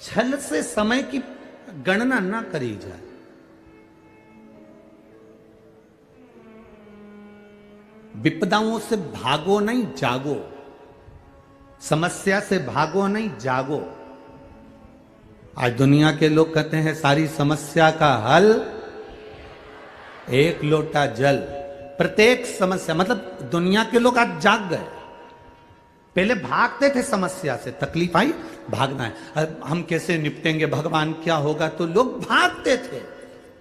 छल से समय की गणना ना करी जाए। विपदाओं से भागो नहीं, जागो। समस्या से भागो नहीं, जागो। आज दुनिया के लोग कहते हैं सारी समस्या का हल एक लोटा जल। प्रत्येक समस्या, मतलब दुनिया के लोग आज जाग गए। पहले भागते थे समस्या से, तकलीफ आई भागना है, हम कैसे निपटेंगे, भगवान क्या होगा, तो लोग भागते थे।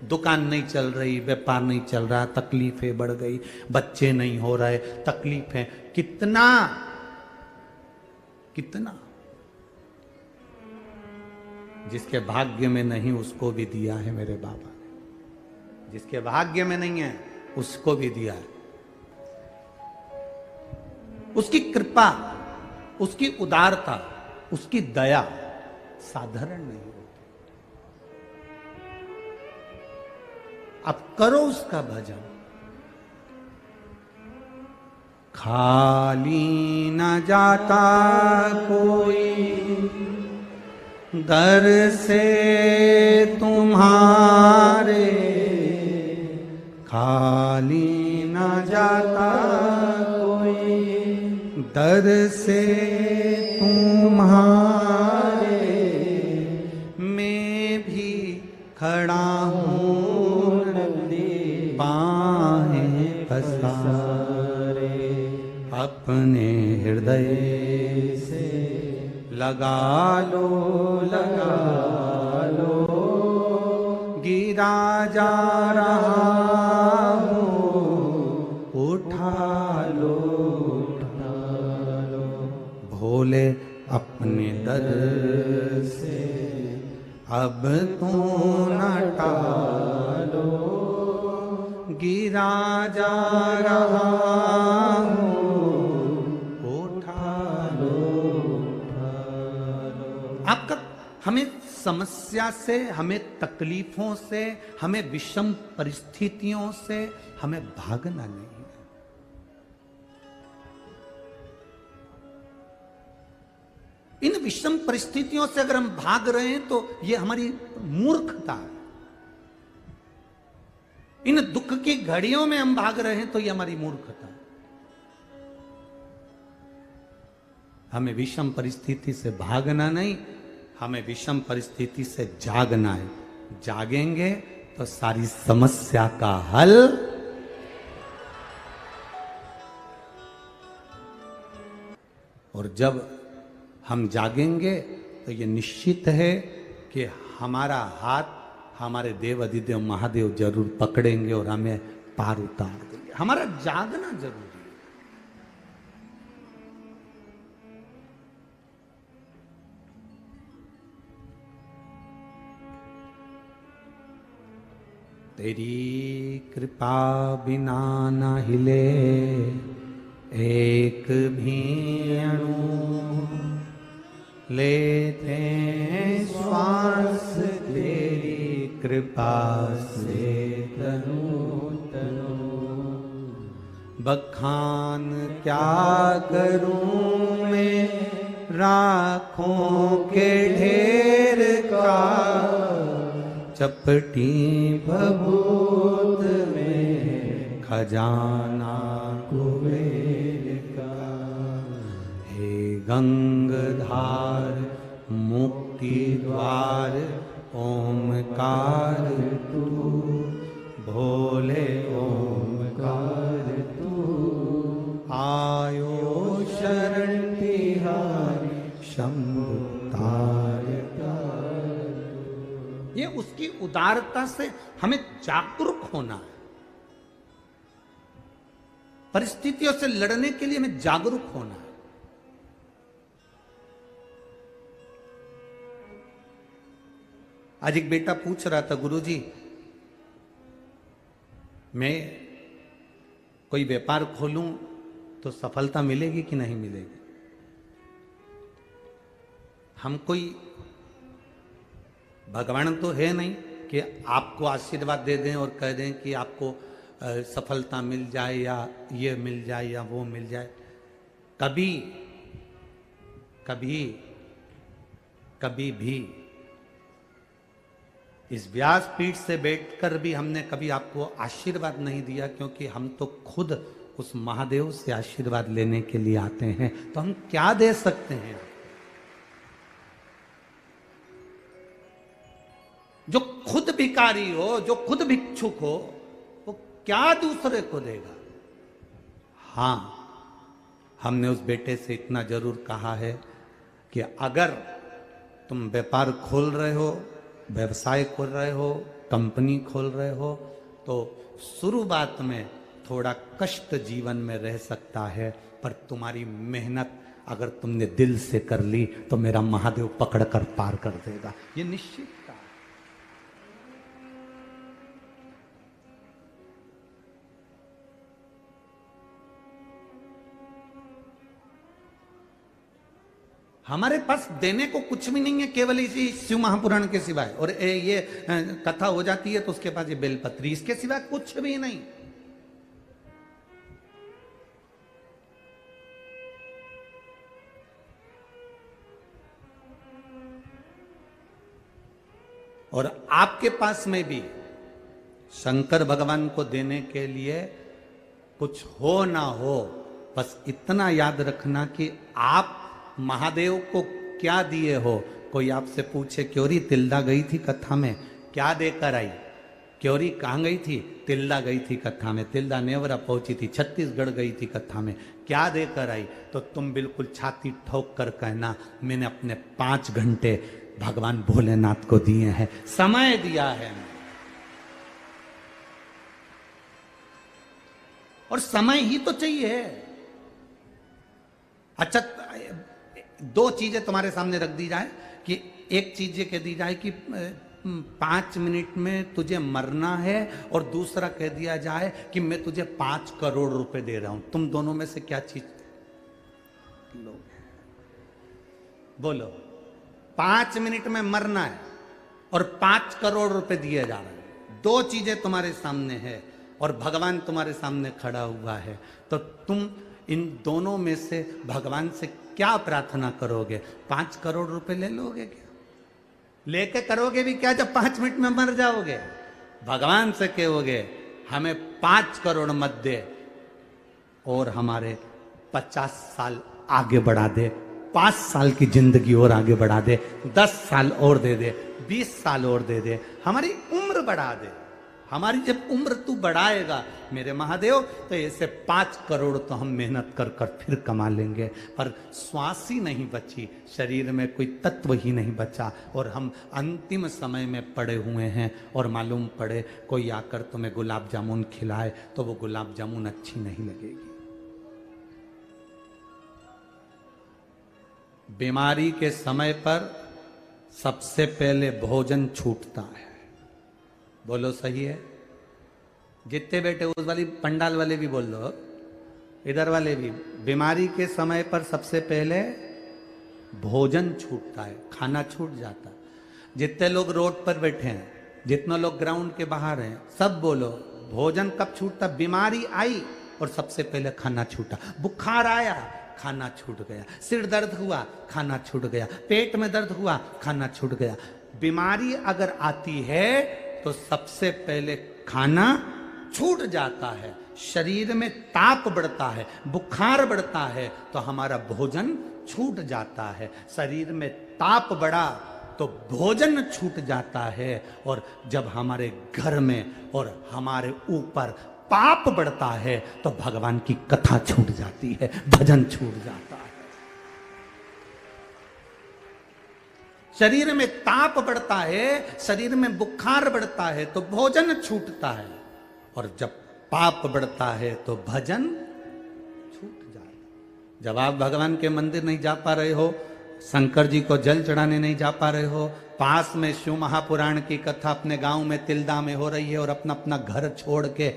दुकान नहीं चल रही, व्यापार नहीं चल रहा, तकलीफें बढ़ गई, बच्चे नहीं हो रहे, तकलीफें। कितना कितना जिसके भाग्य में नहीं उसको भी दिया है मेरे बाबा ने। जिसके भाग्य में नहीं है उसको भी दिया है। उसकी कृपा, उसकी उदारता, उसकी दया साधारण नहीं होती। अब करो उसका भजन। खाली न जाता कोई दर से तुम्हारे, खाली न जाता कोई दर से तुम्हारे। मैं भी खड़ा हूँ बाहें पसारे, अपने हृदय से लगा लो, लगा लो। गिरा जा रहा हूँ उठा लो, उठा लो। भोले अपने दर से अब तू न टालो। गिरा जा रहा हूँ उठा लो, उठा लो। आपका हमें समस्या से, हमें तकलीफों से, हमें विषम परिस्थितियों से हमें भागना नहीं है। इन विषम परिस्थितियों से अगर हम भाग रहे हैं तो यह हमारी मूर्खता है। इन दुख की घड़ियों में हम भाग रहे हैं तो यह हमारी मूर्खता है। हमें विषम परिस्थिति से भागना नहीं, हमें विषम परिस्थिति से जागना है। जागेंगे तो सारी समस्या का हल। और जब हम जागेंगे तो ये निश्चित है कि हमारा हाथ हमारे देव अधिदेव महादेव जरूर पकड़ेंगे और हमें पार उतार देंगे। हमारा जागना जरूरी है। तेरी कृपा बिना न हिले एक भी अणु, लेते हैं श्वास तेरी कृपा से तनु तनु। बखान क्या करूं मैं राखों के ढेर का, चपटी भभूत में खजाना कुबेर का। हे गंगधार मुक्ति द्वार ओमकार तू, भोले ओमकार तू। आयो शरण तिहारी शंभु तारका। ये उसकी उदारता से हमें जागरूक होना है। परिस्थितियों से लड़ने के लिए हमें जागरूक होना है। आज एक बेटा पूछ रहा था, गुरुजी मैं कोई व्यापार खोलूं तो सफलता मिलेगी कि नहीं मिलेगी? हम कोई भगवान तो है नहीं कि आपको आशीर्वाद दे दें और कह दें कि आपको सफलता मिल जाए या ये मिल जाए या वो मिल जाए। कभी कभी कभी भी इस व्यास पीठ से बैठकर भी हमने कभी आपको आशीर्वाद नहीं दिया, क्योंकि हम तो खुद उस महादेव से आशीर्वाद लेने के लिए आते हैं, तो हम क्या दे सकते हैं? जो खुद भिखारी हो, जो खुद भिक्षुक हो, वो क्या दूसरे को देगा? हां, हमने उस बेटे से इतना जरूर कहा है कि अगर तुम व्यापार खोल रहे हो, व्यवसाय खोल रहे हो, कंपनी खोल रहे हो, तो शुरुआत में थोड़ा कष्ट जीवन में रह सकता है, पर तुम्हारी मेहनत अगर तुमने दिल से कर ली तो मेरा महादेव पकड़ कर पार कर देगा, ये निश्चित था। हमारे पास देने को कुछ भी नहीं है, केवल इसी शिव महापुराण के सिवाय, और ये कथा हो जाती है तो उसके पास ये बेलपत्री, इसके सिवाय कुछ भी नहीं। और आपके पास में भी शंकर भगवान को देने के लिए कुछ हो ना हो, बस इतना याद रखना कि आप महादेव को क्या दिए हो। कोई आपसे पूछे क्योरी तिल्दा गई थी कथा में, क्या देकर आई? क्योरी कहाँ गई थी? तिल्दा गई थी कथा में, तिल्दा नेवरा पहुंची थी, छत्तीसगढ़ गई थी कथा में, क्या देकर आई? तो तुम बिल्कुल छाती ठोक कर कहना, मैंने अपने 5 घंटे भगवान भोलेनाथ को दिए हैं, समय दिया है। और समय ही तो चाहिए। अच्छा, 2 चीजें तुम्हारे सामने रख दी जाए कि एक चीज ये कह दी जाए कि 5 मिनट में तुझे मरना है, और दूसरा कह दिया जाए कि मैं तुझे 5 करोड़ रुपए दे रहा हूं, तुम दोनों में से क्या चीज लो? बोलो। 5 मिनट में मरना है और 5 करोड़ रुपए दिए जा रहे हैं, 2 चीजें तुम्हारे सामने है और भगवान तुम्हारे सामने खड़ा हुआ है, तो तुम इन दोनों में से भगवान से क्या प्रार्थना करोगे? 5 करोड़ रुपए ले लोगे क्या? लेके करोगे भी क्या जब 5 मिनट में मर जाओगे? भगवान से कहोगे हमें 5 करोड़ मत दे, और हमारे 50 साल आगे बढ़ा दे, 5 साल की जिंदगी और आगे बढ़ा दे, 10 साल और दे दे, 20 साल और दे दे, हमारी उम्र बढ़ा दे। हमारी जब उम्र तू बढ़ाएगा मेरे महादेव, तो ऐसे 5 करोड़ तो हम मेहनत कर कर फिर कमा लेंगे। पर श्वास ही नहीं बची, शरीर में कोई तत्व ही नहीं बचा, और हम अंतिम समय में पड़े हुए हैं, और मालूम पड़े कोई आकर तुम्हें गुलाब जामुन खिलाए तो वो गुलाब जामुन अच्छी नहीं लगेगी। बीमारी के समय पर सबसे पहले भोजन छूटता है। बोलो सही है? जितने बैठे उस वाली पंडाल वाले भी बोल दो, इधर वाले भी, बीमारी के समय पर सबसे पहले भोजन छूटता है, खाना छूट जाता है। जितने लोग रोड पर बैठे हैं, जितने लोग ग्राउंड के बाहर हैं, सब बोलो भोजन कब छूटता? बीमारी आई और सबसे पहले खाना छूटा। बुखार आया, खाना छूट गया। सिर दर्द हुआ, खाना छूट गया। पेट में दर्द हुआ, खाना छूट गया। बीमारी अगर आती है तो सबसे पहले खाना छूट जाता है, शरीर में ताप बढ़ता है, बुखार बढ़ता है, तो हमारा भोजन छूट जाता है। शरीर में ताप बढ़ा तो भोजन छूट जाता है, और जब हमारे घर में और हमारे ऊपर पाप बढ़ता है तो भगवान की कथा छूट जाती है, भजन छूट जाता है। शरीर में ताप बढ़ता है, शरीर में बुखार बढ़ता है तो भोजन छूटता है, और जब पाप बढ़ता है तो भजन छूट जाता है। जब आप भगवान के मंदिर नहीं जा पा रहे हो, शंकर जी को जल चढ़ाने नहीं जा पा रहे हो, पास में शिव महापुराण की कथा अपने गांव में तिल्दा में हो रही है, और अपना अपना घर छोड़ के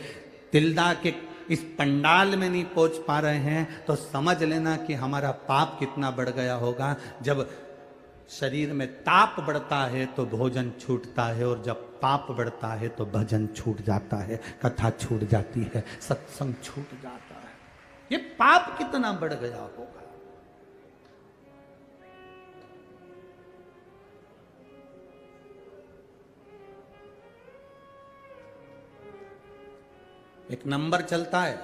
तिल्दा के इस पंडाल में नहीं पहुंच पा रहे हैं, तो समझ लेना कि हमारा पाप कितना बढ़ गया होगा। जब शरीर में ताप बढ़ता है तो भोजन छूटता है, और जब पाप बढ़ता है तो भजन छूट जाता है, कथा छूट जाती है, सत्संग छूट जाता है। ये पाप कितना बढ़ गया होगा। एक नंबर चलता है,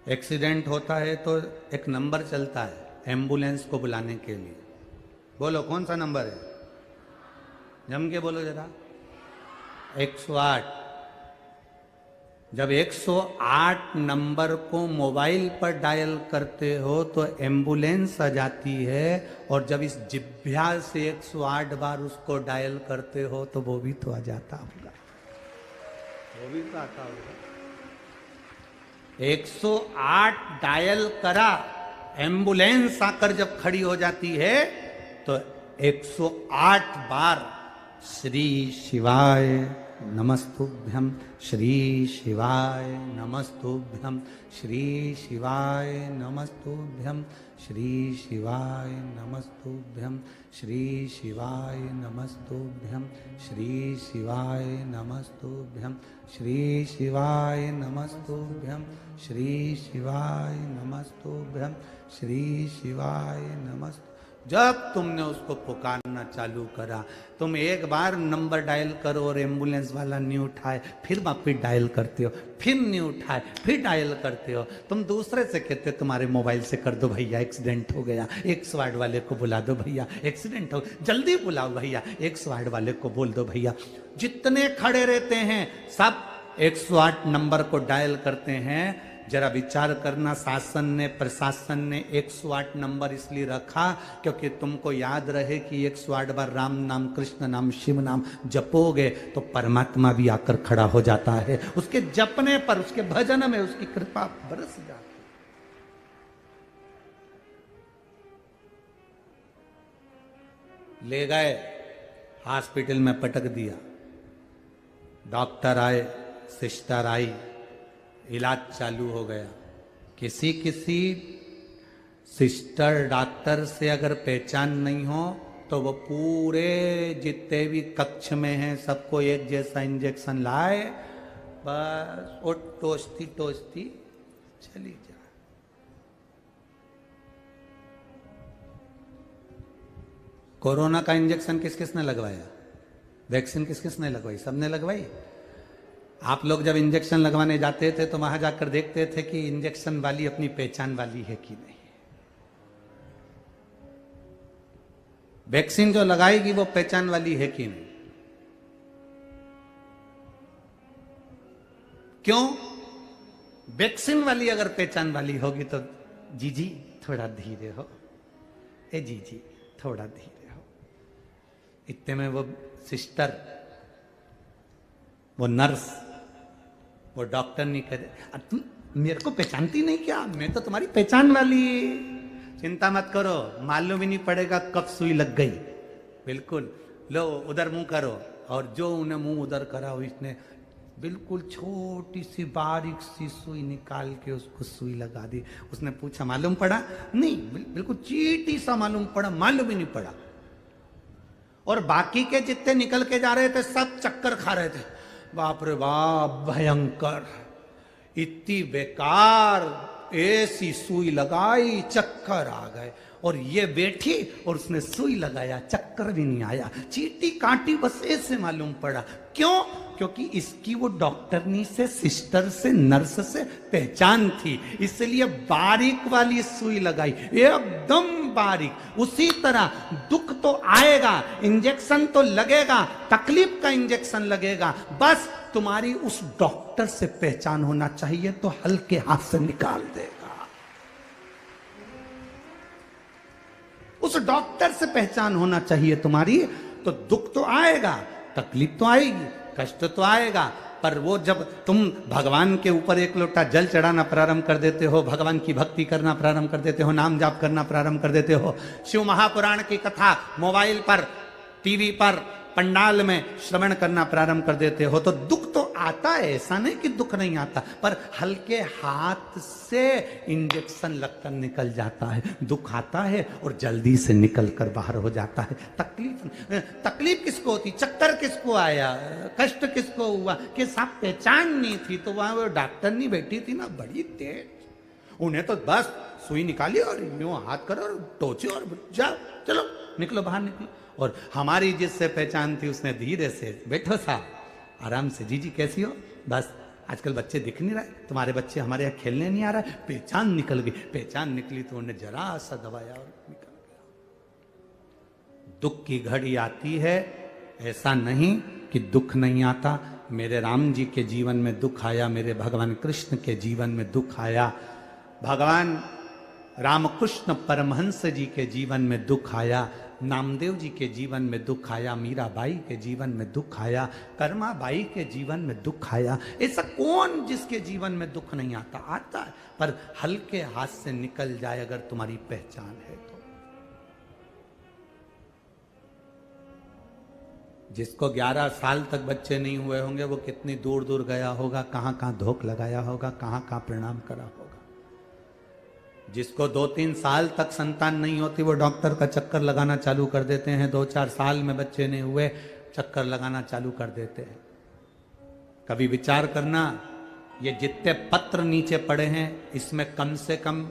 एक्सीडेंट होता है तो एक नंबर चलता है एम्बुलेंस को बुलाने के लिए। बोलो कौन सा नंबर है? जम के बोलो जरा। 108। जब 108 नंबर को मोबाइल पर डायल करते हो तो एम्बुलेंस आ जाती है, और जब इस जिभ्या से 108 बार उसको डायल करते हो तो वो भी तो आ जाता होगा, वो भी तो आता होगा। 108 डायल करा, एम्बुलेंस आकर जब खड़ी हो जाती है तो 108 बार श्री शिवाय नमस्तुभ्यं, श्री शिवाय नमस्तुभ्यं, श्री शिवाय नमस्तुभ्यं, श्री शिवाय नमस्तुभ्यं, श्री शिवाय नमस्तुभ्यं, श्री शिवाय नमस्तुभ्यं, श्री शिवाय नमस्तुभ्यं, श्री शिवाय नमस्तुभ्यं, श्री शिवाय नमस्तुभ्यं। जब तुमने उसको पुकारना चालू करा, तुम एक बार नंबर डायल करो और एम्बुलेंस वाला नहीं उठाए, फिर वापिस डायल करते हो, फिर नहीं उठाए, फिर डायल करते हो। तुम दूसरे से कहते तुम्हारे मोबाइल से कर दो भैया, एक्सीडेंट हो गया, 108 वाले को बुला दो भैया, एक्सीडेंट हो, जल्दी बुलाओ भैया, 108 वाले को बोल दो भैया। जितने खड़े रहते हैं सब 108 नंबर को डायल करते हैं। जरा विचार करना, शासन ने, प्रशासन ने 108 नंबर इसलिए रखा क्योंकि तुमको याद रहे कि 108 बार राम नाम, कृष्ण नाम, शिव नाम जपोगे तो परमात्मा भी आकर खड़ा हो जाता है। उसके जपने पर, उसके भजन में उसकी कृपा बरस जाती। ले गए हॉस्पिटल में, पटक दिया, डॉक्टर आए, सिस्टर आई, इलाज चालू हो गया। किसी किसी सिस्टर डॉक्टर से अगर पहचान नहीं हो तो वो पूरे जितने भी कक्ष में हैं सबको एक जैसा इंजेक्शन लाए, बस वो टोचती टोचती चली जाए। कोरोना का इंजेक्शन किस किसने लगवाया? वैक्सीन किस किसने लगवाई? सबने लगवाई। आप लोग जब इंजेक्शन लगवाने जाते थे तो वहां जाकर देखते थे कि इंजेक्शन वाली अपनी पहचान वाली है कि नहीं। वैक्सीन जो लगाएगी वो पहचान वाली है कि नहीं। क्यों? वैक्सीन वाली अगर पहचान वाली होगी तो जीजी थोड़ा धीरे हो, ए जीजी थोड़ा धीरे हो। इतने में वो सिस्टर, वो नर्स, वो डॉक्टर नहीं कहते तुम मेरे को पहचानती नहीं क्या? मैं तो तुम्हारी पहचान वाली। चिंता मत करो, मालूम ही नहीं पड़ेगा कब सुई लग गई। बिल्कुल, लो उधर मुंह करो। और जो उन्हें मुंह उधर करा इसने बिल्कुल छोटी सी बारीक सी सुई निकाल के उसको सुई लगा दी। उसने पूछा मालूम पड़ा? नहीं, बिल्कुल चीटी सा मालूम पड़ा, मालूम ही नहीं पड़ा। और बाकी के जितने निकल के जा रहे थे सब चक्कर खा रहे थे। बाप रे बाप, भयंकर, इतनी बेकार, ऐसी सुई लगाई, चक्कर आ गए। और ये बैठी और उसने सुई लगाया, चक्कर भी नहीं आया, चीटी काटी बस ऐसे मालूम पड़ा। क्यों? क्योंकि इसकी वो डॉक्टरनी से, सिस्टर से, नर्स से पहचान थी, इसलिए बारीक वाली सुई लगाई, एकदम बारीक। उसी तरह दुख तो आएगा, इंजेक्शन तो लगेगा, तकलीफ का इंजेक्शन लगेगा, बस तुम्हारी उस डॉक्टर से पहचान होना चाहिए तो हल्के हाथ से निकाल देगा। उस डॉक्टर से पहचान होना चाहिए तुम्हारी, तो दुख तो आएगा, तकलीफ तो आएगी, कष्ट तो आएगा, पर वो जब तुम भगवान के ऊपर एक लोटा जल चढ़ाना प्रारंभ कर देते हो, भगवान की भक्ति करना प्रारंभ कर देते हो, नाम जाप करना प्रारंभ कर देते हो, शिव महापुराण की कथा मोबाइल पर, टीवी पर, पंडाल में श्रवण करना प्रारंभ कर देते हो, तो दुख तो आता है, ऐसा नहीं कि दुख नहीं आता, पर हल्के हाथ से इंजेक्शन लगकर निकल जाता है। दुख आता है और जल्दी से निकल कर बाहर हो जाता है। तकलीफ किसको होती, चक्कर किसको आया, कष्ट किसको हुआ कि साहब पहचान नहीं थी, तो वहां वो डॉक्टर नहीं बैठी थी ना, बड़ी तेज, उन्हें तो बस सुई निकाली और यूं हाथ करो और टोचे और जाओ, चलो निकलो, बाहर निकलो। और हमारी जिससे पहचान थी उसने धीरे से, बैठो साहब आराम से, जीजी कैसी हो, बस आजकल बच्चे दिख नहीं रहे, तुम्हारे बच्चे हमारे यहाँ खेलने नहीं आ रहा है, पहचान निकल गई, पहचान निकली तो उन्हें जरा सा दबाया और निकल गया। दुख की घड़ी आती है, ऐसा नहीं कि दुख नहीं आता। मेरे राम जी के जीवन में दुख आया, मेरे भगवान कृष्ण के जीवन में दुख आया, भगवान रामकृष्ण परमहंस जी के जीवन में दुख आया, नामदेव जी के जीवन में दुख आया, मीराबाई के जीवन में दुख आया, कर्माबाई के जीवन में दुख आया। ऐसा कौन जिसके जीवन में दुख नहीं आता? आता है, पर हल्के हाथ से निकल जाए अगर तुम्हारी पहचान है तो। जिसको 11 साल तक बच्चे नहीं हुए होंगे वो कितनी दूर दूर गया होगा, कहां कहां धोख लगाया होगा, कहां कहां प्रणाम करा होगा। जिसको 2-3 साल तक संतान नहीं होती वो डॉक्टर का चक्कर लगाना चालू कर देते हैं, 2-4 साल में बच्चे नहीं हुए चक्कर लगाना चालू कर देते हैं। कभी विचार करना, ये जितने पत्र नीचे पड़े हैं इसमें कम से कम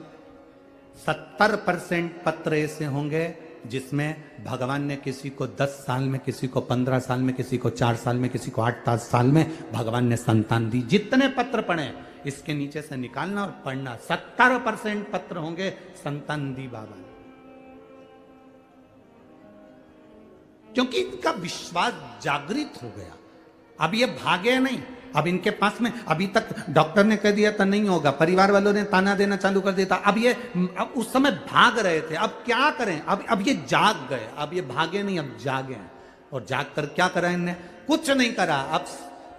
70% पत्र ऐसे होंगे जिसमें भगवान ने किसी को 10 साल में, किसी को 15 साल में, किसी को 4 साल में, किसी को 8 साल में भगवान ने संतान दी। जितने पत्र पढ़े इसके नीचे से निकालना और पढ़ना, 70% पत्र होंगे संतान दी बाबा ने। क्योंकि इनका विश्वास जागृत हो गया। अब ये भागे नहीं, अब इनके पास में अभी तक डॉक्टर ने कह दिया था नहीं होगा, परिवार वालों ने ताना देना चालू कर दिया था, अब उस समय भाग रहे थे, अब क्या करें? अब ये जाग गए, अब ये भागे नहीं, अब जागे हैं। और जाग कर क्या करा इनने? कुछ नहीं करा। अब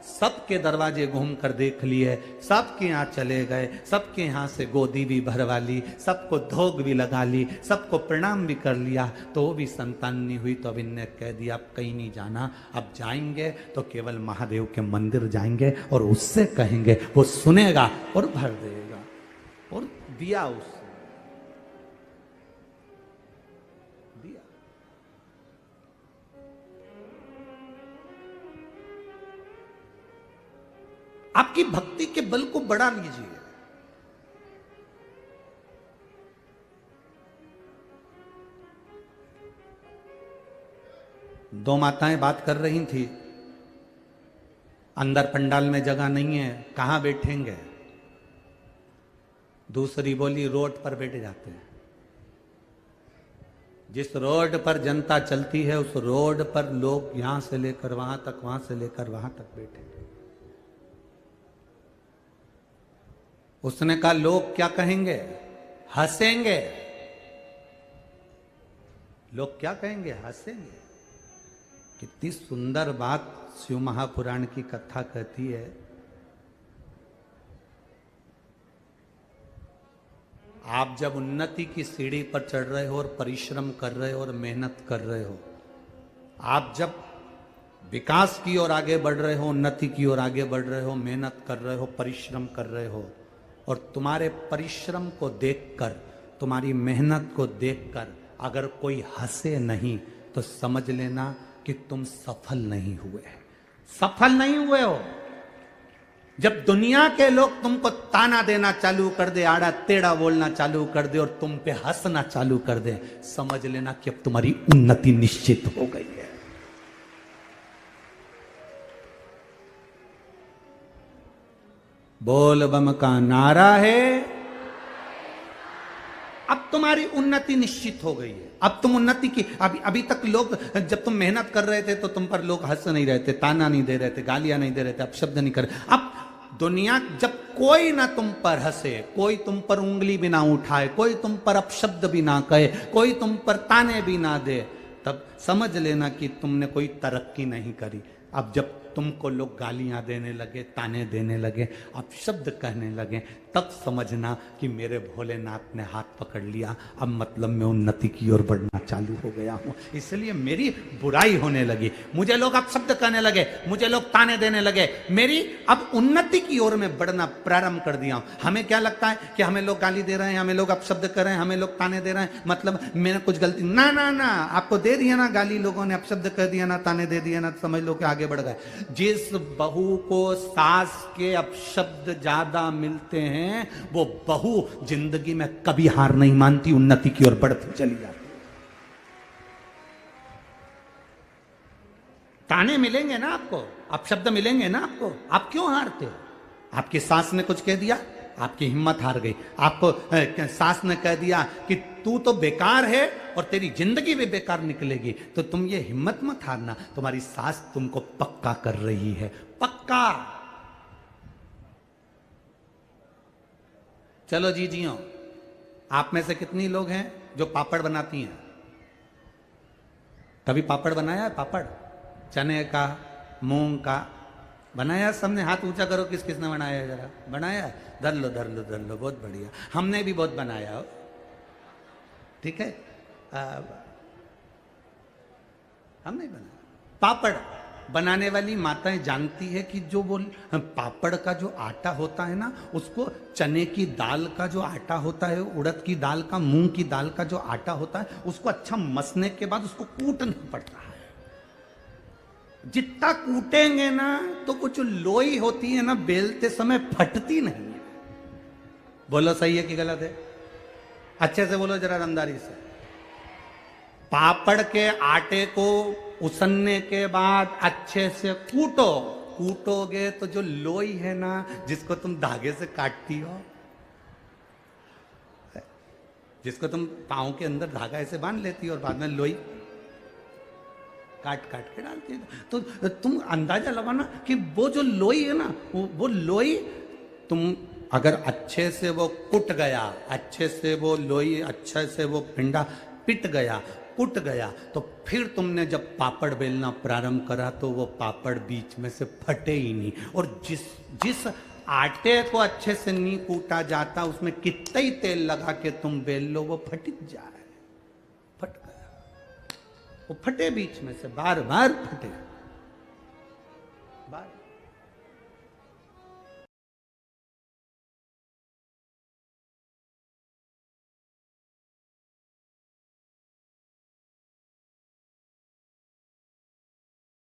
सबके दरवाजे घूम कर देख लिए, सबके यहाँ चले गए, सबके यहाँ से गोदी भी भरवा ली, सबको धोग भी लगा ली, सबको प्रणाम भी कर लिया, तो वो भी संतान नहीं हुई। तो अब इनने कह दिया अब कहीं नहीं जाना, अब जाएंगे तो केवल महादेव के मंदिर जाएंगे और उससे कहेंगे, वो सुनेगा और भर देगा। और दिया उससे दिया। आपकी भक्ति के बल को बढ़ा लीजिए। दो माताएं बात कर रही थी, अंदर पंडाल में जगह नहीं है, कहां बैठेंगे? दूसरी बोली रोड पर बैठ जाते हैं। जिस रोड पर जनता चलती है उस रोड पर लोग यहां से लेकर वहां तक, वहां से लेकर वहां तक बैठे। उसने कहा लोग क्या कहेंगे? हंसेंगे। लोग क्या कहेंगे? हंसेंगे। कितनी सुंदर बात शिव महापुराण की कथा कहती है। आप जब उन्नति की सीढ़ी पर चढ़ रहे हो और परिश्रम कर रहे हो और मेहनत कर रहे हो, आप जब विकास की ओर आगे बढ़ रहे हो, उन्नति की ओर आगे बढ़ रहे हो, मेहनत कर रहे हो, परिश्रम कर रहे हो, और तुम्हारे परिश्रम को देखकर, तुम्हारी मेहनत को देखकर अगर कोई हंसे नहीं तो समझ लेना कि तुम सफल नहीं हुए। सफल नहीं हुए हो। जब दुनिया के लोग तुमको ताना देना चालू कर दे, आड़ा टेढ़ा बोलना चालू कर दे और तुम पे हंसना चालू कर दे, समझ लेना कि अब तुम्हारी उन्नति निश्चित हो गई है। बोल बम का नारा है, अब तुम्हारी उन्नति निश्चित हो गई है। अब तुम उन्नति की, अभी तक लोग, जब तुम मेहनत कर रहे थे तो तुम पर लोग हंस नहीं रहे थे, ताना नहीं दे रहे थे, गालियां नहीं दे रहे थे, अपशब्द नहीं कर रहे। अब दुनिया, जब कोई ना तुम पर हंसे, कोई तुम पर उंगली भी ना उठाए, कोई तुम पर अपशब्द भी ना कहे, कोई तुम पर ताने भी ना दे, तब समझ लेना कि तुमने कोई तरक्की नहीं करी। अब जब तुमको लोग गालियां देने लगे, ताने देने लगे, अपशब्द कहने लगे, तब समझना कि मेरे भोलेनाथ ने हाथ पकड़ लिया, अब मतलब मैं उन्नति की ओर बढ़ना चालू हो गया हूं। इसलिए मेरी बुराई होने लगी, मुझे लोग अपशब्द कहने लगे, मुझे लोग ताने देने लगे, मेरी अब उन्नति की ओर में बढ़ना प्रारंभ कर दिया हूं। हमें क्या लगता है कि हमें लोग गाली दे रहे हैं, हमें लोग अपशब्द कर रहे हैं, हमें लोग ताने दे रहे हैं, मतलब मैंने कुछ गलती, ना ना ना, आपको दे दिया ना गाली, लोगों ने अपशब्द कह दिया ना, ताने दे दिया ना, समझ लो कि आगे बढ़ गए। जिस बहू को सास के अपशब्द ज्यादा मिलते हैं वो बहू जिंदगी में कभी हार नहीं मानती, उन्नति की ओर बढ़ती चली जाती। ताने मिलेंगे ना आपको, अपशब्द मिलेंगे ना आपको, आप क्यों हारते हो? आपकी सास ने कुछ कह दिया, आपकी हिम्मत हार गई। आपको सास ने कह दिया कि तू तो बेकार है और तेरी जिंदगी भी बेकार निकलेगी, तो तुम ये हिम्मत मत हारना, तुम्हारी सास तुमको पक्का कर रही है, पक्का। चलो जी जियो। आप में से कितनी लोग हैं जो पापड़ बनाती हैं? कभी पापड़ बनाया है? पापड़ चने का, मूंग का बनाया? सबने हाथ ऊंचा करो, किस किसने बनाया है? जरा बनाया है? धर लो धर लो धर लो, बहुत बढ़िया। हमने भी बहुत बनाया हो, ठीक है। हमने बनाया। पापड़ बनाने वाली माताएं जानती है कि जो वो पापड़ का जो आटा होता है ना, उसको चने की दाल का जो आटा होता है, उड़द की दाल का, मूंग की दाल का जो आटा होता है, उसको अच्छा मसने के बाद उसको कूटना पड़ता है। जितना कूटेंगे ना तो कुछ लोई होती है ना, बेलते समय फटती नहीं है। बोलो सही है कि गलत है? अच्छे से बोलो जरा, रमदारी से। पापड़ के आटे को उसनने के बाद अच्छे से कूटो। कूटोगे तो जो लोई है ना, जिसको तुम धागे से काटती हो, जिसको तुम पांव के अंदर धागा ऐसे बांध लेती हो और बाद में लोई काट काट के डालती है, तो तुम अंदाजा लगाना कि वो जो लोई है ना, वो लोई तुम अगर अच्छे से वो कुट गया, अच्छे से वो लोई, अच्छे से वो पिंडा पिट गया, कुट गया, तो फिर तुमने जब पापड़ बेलना प्रारंभ करा तो वो पापड़ बीच में से फटे ही नहीं। और जिस आटे को अच्छे से नहीं कूटा जाता, उसमें कितना ही तेल लगा के तुम बेल लो, वो फट जाए। फट गया, वो फटे बीच में से, बार बार फटे, बार।